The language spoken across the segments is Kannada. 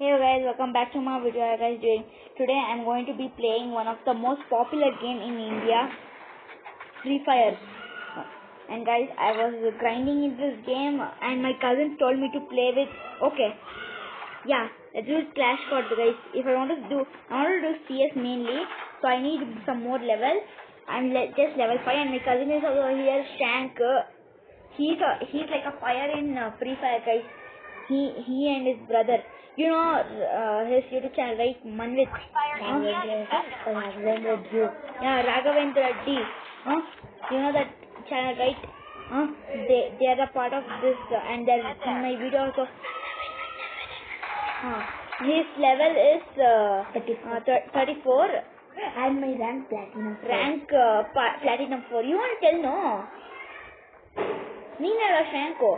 Hey guys, welcome back to my video. How guys doing? Today I'm going to be playing one of the most popular game in India, Free Fire. And guys, I was grinding in this game and my cousin told me to play with. Okay, yeah, let's do Clash Squad guys. If I want to do CS mainly, so I need some more level. I'm just level 5 and my cousin is over here, Shank. He's like a fire in Free Fire guys. He and his brother. You know his YouTube channel, right? Manvit. Yeah, Raghavendra Reddy. You know that channel, right? They are a part of this, and they're in my video also. His level is 34. And my rank platinum. Platinum 4. You want to tell no? Neenala Shanko.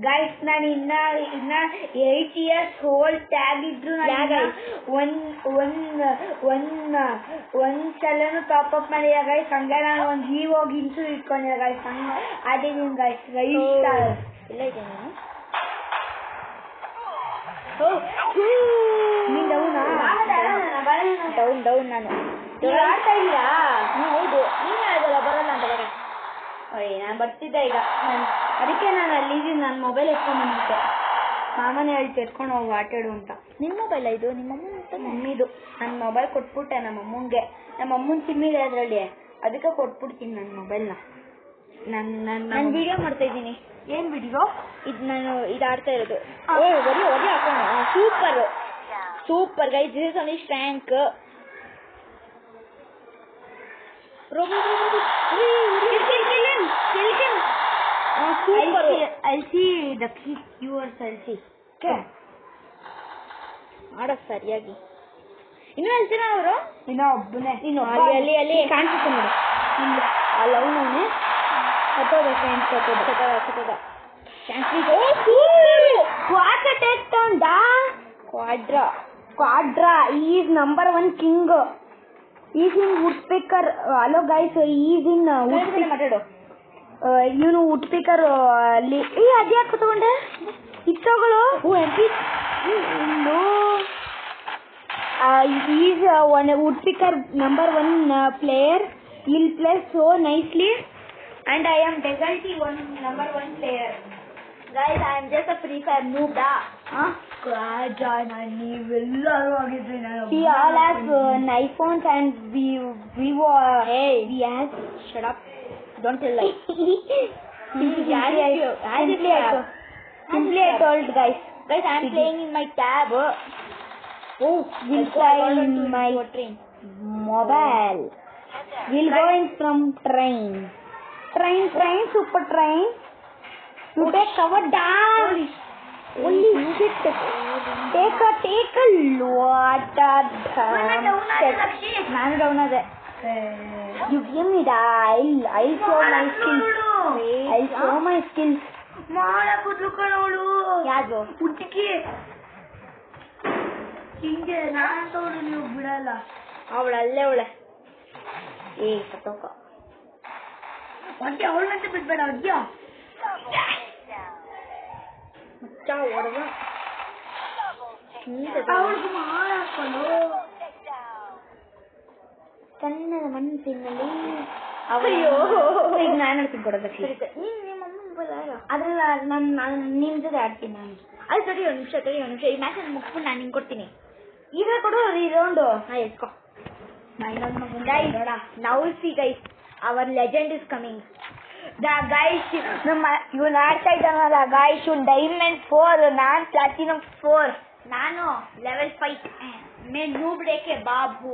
Guys, ನಾನು ಇನ್ನ 8 years old ಟ್ಯಾಗ್ ಇದ್ರು ಒಂದ್ಸಲನು ಟಾಪ್ ಅಪ್ ಮಾಡಿದ ಗೈಸ್. ಹಂಗೆ ನಾನು ಒಂದು ಹೋಗಿ ಇನ್ಸು ಇಟ್ಕೊಂಡಿದ್ದೆ ಗೈಸ್. ಹಂಗೆ ಆಡಿದ್ದೀನಿ ಗೈಸ್. ರೈಟ್ ಇಲ್ಲ ಇದೆ ನೀನು ಡೌನ್ ನಾನು ಆಡ್ತಾ ಇಲ್ಲ. ಹೌದು ನೀನು ಆಡಲ್ಲ ಬರಲ್ಲ ಅಂತ ಬರ. ನಾನು ಬರ್ತಿದ್ದೆ ಈಗ. ಅದಕ್ಕೆ ನಾನು ಅಲ್ಲಿದ್ದೀನಿ. ನನ್ನ ಮೊಬೈಲ್ ಎತ್ಕೊಂಡು ಬಂದ್ಬಿಟ್ಟೆ. ಮಾಮನೇ ಹೇಳ್ತು ಎತ್ಕೊಂಡು ಹೋಗಿ ಆಟಾಡು ಅಂತ. ನಿಮ್ಮ ಮೊಬೈಲ್ ಇದು? ನಿಮ್ಮ ಮಮ್ಮಿದು. ನನ್ನ ಮೊಬೈಲ್ ಕೊಟ್ಬಿಟ್ಟೆ ನಮ್ಮ ಅಮ್ಮಂಗೆ. ನಮ್ಮ ಅಮ್ಮನ ಸಿಮ್ ಇದೆ ಅದರಲ್ಲಿ. ಅದಕ್ಕೆ ಕೊಟ್ಬಿಡ್ತೀನಿ ನನ್ನ ಮೊಬೈಲ್ನ. ನಾನು ವಿಡಿಯೋ ಮಾಡ್ತಾ ಇದ್ದೀನಿ. ಏನು ವಿಡಿಯೋ? ನಾನು ಆಡ್ತಾ ಇರೋದು. ಒಡಿ ಹಾಕೋಣ. Super guys, this is only stank. I'll see the yours. I'll see. Okay. ಆಡ ಸರಿಯಾಗಿ. ಇನ್ನೂ ಹೇಳ್ತೀರಾ ಅವರು? ಇನ್ನೂ ಒಬ್ಬನೇ. ಅಲ್ಲಿ ಕಾಣಿಸುತ್ತೆ ನೋಡಿ. ಅಲ್ಲ ಅವನೇ ಸತ್ತೋದ friends ಸತ್ತೋದ. Quadra. He is number 1 king. He is in woodpecker. Hello guys, he is in ಮಾತಾಡು. ಇವನು woodpecker ಅಲ್ಲಿ. ಅದ್ಯಾಕೆ ತಗೊಂಡೆ? ಇತ್ತೋಗಳು. He is one woodpecker number 1 player. He'll play so nicely. And I am definitely number 1 player. Guys, I am just a Free Fire noob. We all have iPhones and we have. Shut up. Don't tell lies. Simply I told guys. Guys, I am playing in my tab. We'll try in my mobile. We'll go in from train, super train. You take cover down. Holy shit. Take a lot of ನಾನು ಡೌನ್ ಅದೇ. You give me that. I'll show my skills. ಕೂತ್ಕೊಳ್ಳೋಳು ಯಾರು ಹುಡುಗಿ ಹಿಂಗೆ ನಾನಂತವಳು ನೀವು ಬಿಡಲ್ಲ. ಅವಳಲ್ಲೇ ಅವಳೆ. ಸತ್ತೋಕ ಅವಳಂತ ಬಿಡ್ಬೇಡ. ಅಡ್ಯ ಅವಳಿಗೆ ಮಾಡಾಕೊಂಡು ಕನ್ನಡ ಮನಸ್ಸಿನಲ್ಲಿ ಅಯ್ಯೋ. ಈಗ ನಾನು ಹೇಳ್ತೀನಿ ಕೊಡೋದಕ್ಕೆ. ನಿಮ್ಮ ಅಮ್ಮ ಮೊಬೈಲ್ ಅದ್ರಲ್ಲ ನಾನು ನಿಮ್ ಜೊತೆ ಆಡ್ತೀನಿ. ನಾನು ಅದು ಸರಿ ಒಂದು ನಿಮಿಷ ಈ ಮ್ಯಾಚ್ ಮುಗಿಸ್ಕೊಂಡು ನಾನು ನಿಂಗೆ ಕೊಡ್ತೀನಿ. ಈಗ ಕೊಡು ಇದೊಂದು. ಎಸ್ಕೋ now see guys, our legend is coming. The guys, ಇವನು ಆಡ್ತಾ ಇದ್ದಾನಲ್ಲ guys, diamond 4, ನಾನು platinum 4. ನಾನು level 5. मैं noob के बाबू.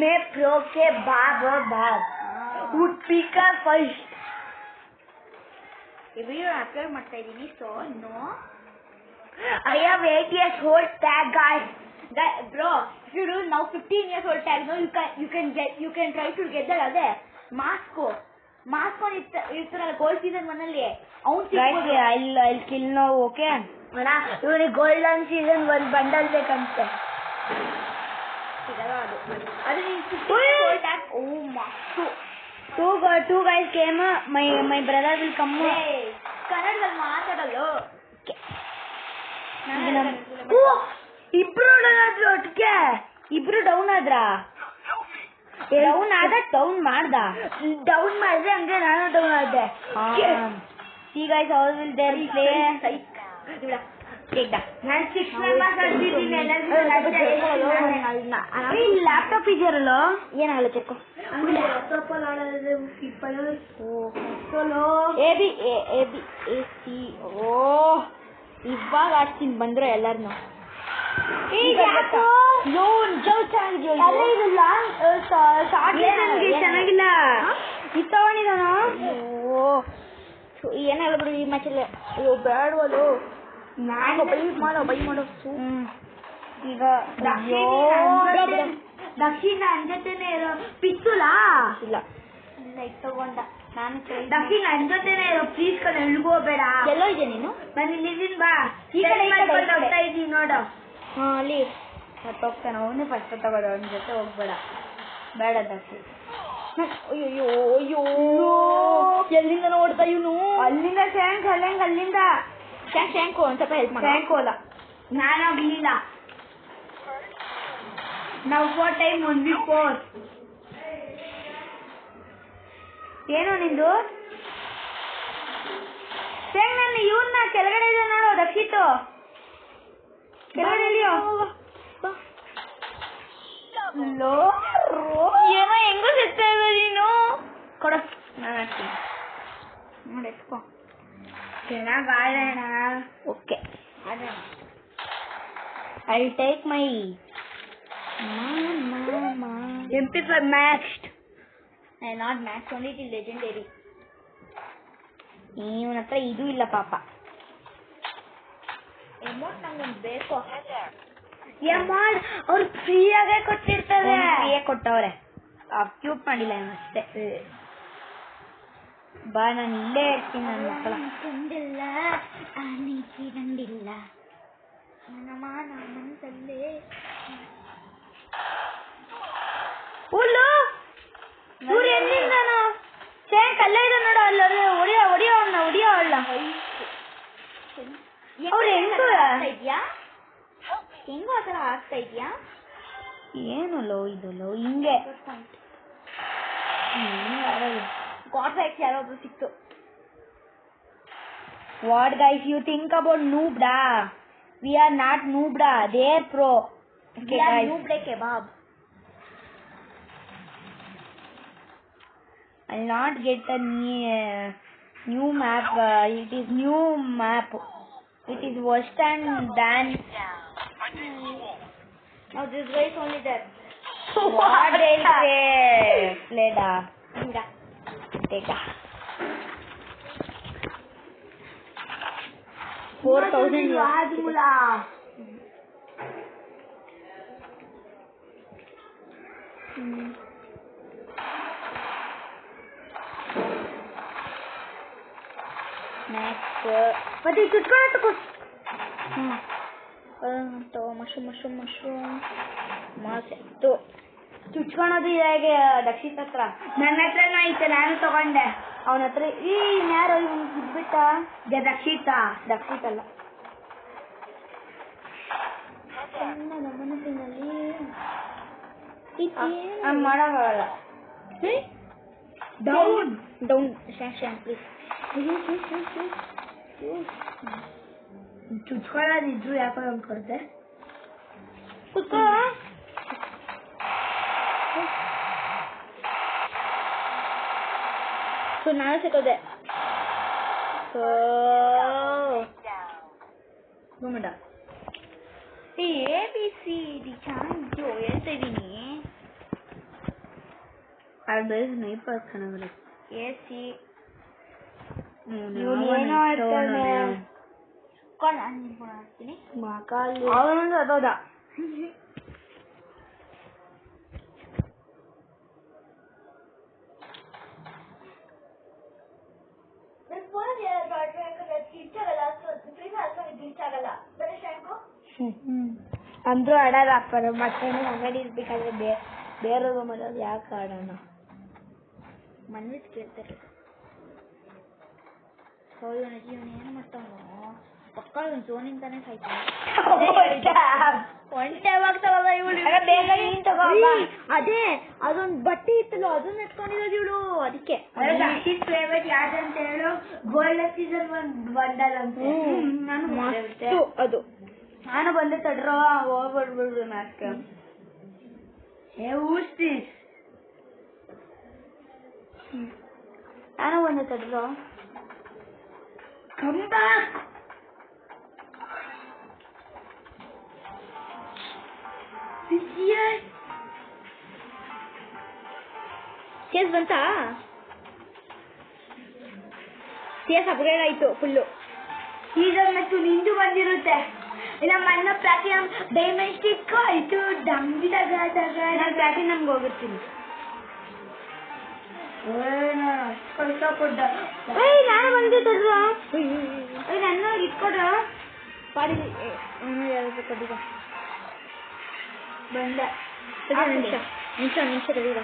मैं pro के बाब. woodpecker first. ಈ ವಿಡಿಯೋ ಅಪ್ಲೋಡ್ ಮಾಡ್ತಾ ಇದ್ದೀನಿ. So no, I have 8 years old tag guys. Bro, if you do now 15 years old tag, no, you can try to get that ಅದೇ ಮಾಸ್ಕೋ ಇರ್ತಾರಲ್ಲ ಗೋಲ್ಡ್ ಸೀಸನ್ 1 ಅಲ್ಲಿ ಅವ್ನು ಸಿಗ್ಬೋದು. I'll kill now. Okay ಅಣ್ಣ, ಇವನಿಗೆ ಗೋಲ್ಡನ್ ಸೀಸನ್ 1 ಬಂಡಲ್ ಬೇಕಂತೆ. ಸಿಗಲ್ಲ ಅದು tag. O Moscow two guys came. My brother will come. ಕನ್ನಡದಲ್ಲಿ ಮಾತಾಡಲು. ಇಬ್ರು ಒಟ್ಟಿಗೆ ಇಬ್ರು ಡೌನ್ ಆದ್ರ ಡೌನ್ ಮಾಡಿದ್ರೆ ಹಂಗೆ ನಾನು ಡೌನ್ ಆದೆ. See guys, how will they play? Take that. ನಾನು 6 ಮೆಂಬರ್ಸ್ ಅಡ್ಡಿದ್ದೀನಿ. ಲ್ಯಾಪ್ಟಾಪ್ ಇದೆಯಲ್ಲ ಏನಾಗಲ್ಲ ಚೆಕ್ಕು. ಲ್ಯಾಪ್ಟಾಪ್ ಅಲ್ಲಿ ಆಡೋದು AC. ಇವಾಗ ಆಡ್ತೀನಿ ಬಂದ್ರೆ ಎಲ್ಲಾರ್ನು. ಚೆನ್ನಾಗಿಲ್ಲ ಇದು ತಗೊಂಡಿದ್ದಾನ. ಏನಾಗಲ್ಲ ಬಿಡು ಈ ಮ್ಯಾಚಲ್ಲಿ. ಅಯ್ಯೋ ಬೇಡವಲು. ನಾನು ಬೈ ಮಾಡೋ ಈಗ ದಕ್ಷಿಣ ನನ್ ಜೊತೆನೆ ಇರೋ ಪಿಸ್ತೂಲಾ ಇಲ್ಲ ಇದು ತಗೊಂಡ. ನಾನು ದಕ್ಷಿಣ ನನ್ ಜೊತೆನೆ ಇರೋ ಪ್ಲೀಸ್ ಕಡೆ ಎಳ್ಗೋಬೇಡ. ಎಲ್ಲೋ ಇದೆ ನೀನು? ನಾನು ಇಲ್ಲಿದ್ದೀನಿ ಬಾ. ಈ ಕಡೆ ಹೋಗ್ತಾ ಇದ್ದೀನಿ ನೋಡು. ಅಲ್ಲಿ ಹೋಗ್ತಾನೆ ಅವನೇ ಫಸ್ಟ್ ತಗೋದ. ಅವನ ಜೊತೆ ಹೋಗ್ಬೇಡ. ಬೇಡ ದಕ್ಷಿ. ಅಯ್ಯೋ ಎಲ್ಲಿಂದ ನೋಡ್ತಾ ಇವನು? ಅಲ್ಲಿಂದ ಟ್ಯಾಂಕ್ ಅಲ್ಲಿಂದ ಟ್ಯಾಂಕು ಒಂದ್ ಸ್ವಲ್ಪ ಹೆಲ್ಪ್ ಮಾಡಿ. ಟ್ಯಾಂಕ್ ಹೋದ. ನಾನು ಹೋಗ್ಲಿಲ್ಲ. ನಾವು 4 ಟೈಮ್ 1v4. ಏನು ನಿಂದು? ನಾನು ಇವ್ರನ್ನ ಕೆಳಗಡೆ ಇದೆ ನೋಡು ದಕ್ಷಿತ್ತು. ಕೆಳಗಡೆ ಇಳಿಯೋ. ಏನೋ ಹೆಂಗೋ ಸಿಗ್ತಾ ಇದೆ ನೀನು. ಕೊಡ ನಾನು ಹಾಕ್ತೀನಿ ನೋಡಿ. ಎತ್ಕೋ. ಚೆನ್ನಾಗಿ ಆಡೋಣ. Okay I take my MP5 maxed. Not Max only it is legendary. ಇವನ ಹತ್ರ ಇದು ಇಲ್ಲ ಪಾಪ. ಎಮೌಂಟ್ ನಂಗೊಂದು ಬೇಕು. ಎಮೌಂಟ್ ಅವ್ರು ಫ್ರೀಯಾಗೆ ಕೊಟ್ಟಿರ್ತಾರೆ. ಫ್ರೀಯಾಗಿ ಕೊಟ್ಟವ್ರೆ. ಕ್ಯೂಟ್ ಮಾಡಿಲ್ಲ ಅಷ್ಟೇ. ಬಾ ನಾನು ಇಲ್ಲೇ ಇರ್ತೀನಿ. ನನ್ನ ಮಕ್ಕಳ ಕಂಡಿಲ್ಲ ರಂಡಿಲ್ಲ ನಮ್ಮ ಮನಸ್ಸಲ್ಲೇ ಹುಲ್ಲು ಇವ್ರು ಎಲ್ಲಿಂದನು ಟ್ಯಾಂಕ್ ಅಲ್ಲೇ ಇದೆ ನೋಡು. ಅಲ್ಲಿ ಹೊಡಿಯೋ ಅವಳ. ಅವ್ರು ಹೆಂಗೋ ಆ ಥರ ಆಗ್ತಾ ಇದೆಯಾ? ಏನಲ್ಲೋ ಇದಲ್ಲೋ ಹಿಂಗೆ ಕಾಂಟ್ರಾಕ್ಟ್ ಯಾರಾದ್ರೂ ಸಿಕ್ತು. What guys you think about noob da? We are not noob da. They are pro. Okay guys. Noob like kebab. I'll not get a new map. It is new map. It is worse than. Now this guy is only there. What else play da? Take da. 4,000 Next. ಮತ್ತೆ ಚುಟ್ಕೊಂಡು ಮಶ್ರೂಮ್ ಚುಚ್ಕೊಳೋದು ಹೇಗೆ ದಕ್ಷಿತ್ ಹತ್ರ? ನನ್ನ ಹತ್ರನೂ ಐತೆ, ನಾನು ತಗೊಂಡೆ. ಅವನ ಹತ್ರ ಯಾರೋ ಬಿಟ್ಟ. ದಕ್ಷಿತ್ ಅಲ್ಲ. ನನ್ನ ಮನಸ್ಸಿನಲ್ಲಿ ಮಾಡೋಕ್ಕಾಗಲ್ಲ. Down Shan please. ಚುಚ್ಕೊಳ್ಳೋದಿದ್ರು ಯಾಕೋ ಅನ್ಕೊಡ್ತೆ. ಕುತ್ಕೋ. ಸೊ ನಾನು ಸಿಕ್ಕೋದೆ. ಮೇಡ ABCD ಚೆನ್ನಾಗಿ ಹೇಳ್ತಾ ಇದ್ದೀನಿ. ಅದು ಸ್ನೈಪರ್ ಚೆನ್ನಾಗಿ AC ಏನೋ ಆಡ್ತಾನೆ. ನಾನು ಹಾಕ್ತೀನಿ. ಅವನೊಂದು ಅದೋದ. ಅಂದ್ರೂ ಆಡೋದು ಹಾಕ್ತಾರೆ. ಮತ್ತೆ ಅಂಗಡಿ ಇರ್ಬೇಕಾದ್ರೆ ಬೇರೆ ರೂಮಲ್ಲಿ ಯಾಕೆ ಆಡೋಣ? ಮನ್ವಿತ್ ಕೇಳ್ತಾರೆ. ಹೌದು ಇವನು ಏನು ಮಾಡ್ತಾವನು? ಪಕ್ಕ ಒಂದು ಝೋನ್ ಇಂತಾನೆ ಸಾಯ್ತಾನೆ. ಒನ್ ಟೈಮ್ ಆಗ್ತಾವಲ್ಲ ಇವಳು. ಬೇಗ ನೀನ್ ತಗೋ. ಅದೇ ಅದೊಂದು ಬಟ್ಟೆ ಇತ್ತಲ್ಲ ಅದನ್ನ ಎತ್ಕೊಂಡಿರೋದು ಇವಳು. ಅದಕ್ಕೆ ಫೇವರೇಟ್ ಯಾವ್ದಂತ ಹೇಳು? ಗೋಲ್ಡ್ ಸೀಸನ್ ಬಂಡಲ್ ಅಂತ. ಅದು ನಾನು ಬಂದೆ ತಡ್ರೋ ಹೋಗ್ಬಿಡ್ಬಿಡ್ರು ಮ್ಯಾಸ್ಕ. ನಾನು ಬಂದೆ ತಡ್ರೋ. ಕಂಬ ಸೇಸ್ ಬಂತಾ? ಸೇಸ್ ಅಪ್ಗ್ರೇಡ್ ಆಯ್ತು ಫುಲ್ಲು. ಸೀಸನ್ ಮತ್ತು ನಿಂದು ಬಂದಿರುತ್ತೆ. ಇಲ್ಲ ಮಣ್ಣ ಪ್ಲಾಟಿನಮ್ ಡೈಮಂಡ್ ಸ್ಟಿಕ್ ಆಯ್ತು. ಡಂಗಿ ನಾನು ಪ್ಲಾಟಿನಮ್ಗೆ ಹೋಗಿರ್ತೀನಿ. ನಾನು ಬಂದೆ ತಡ್ರ. ನನ್ನ ಇಟ್ಕೊಡ್ರ ಪಾಡಿ ಕಡಿಗ ಬಂದ. ನಿಮಿಷ ಕಡಿಗ.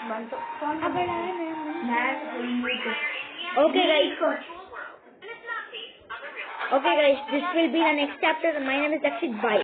ಬಂತು. Okay guys, this will be the next chapter. My name is Dakshit. Bye.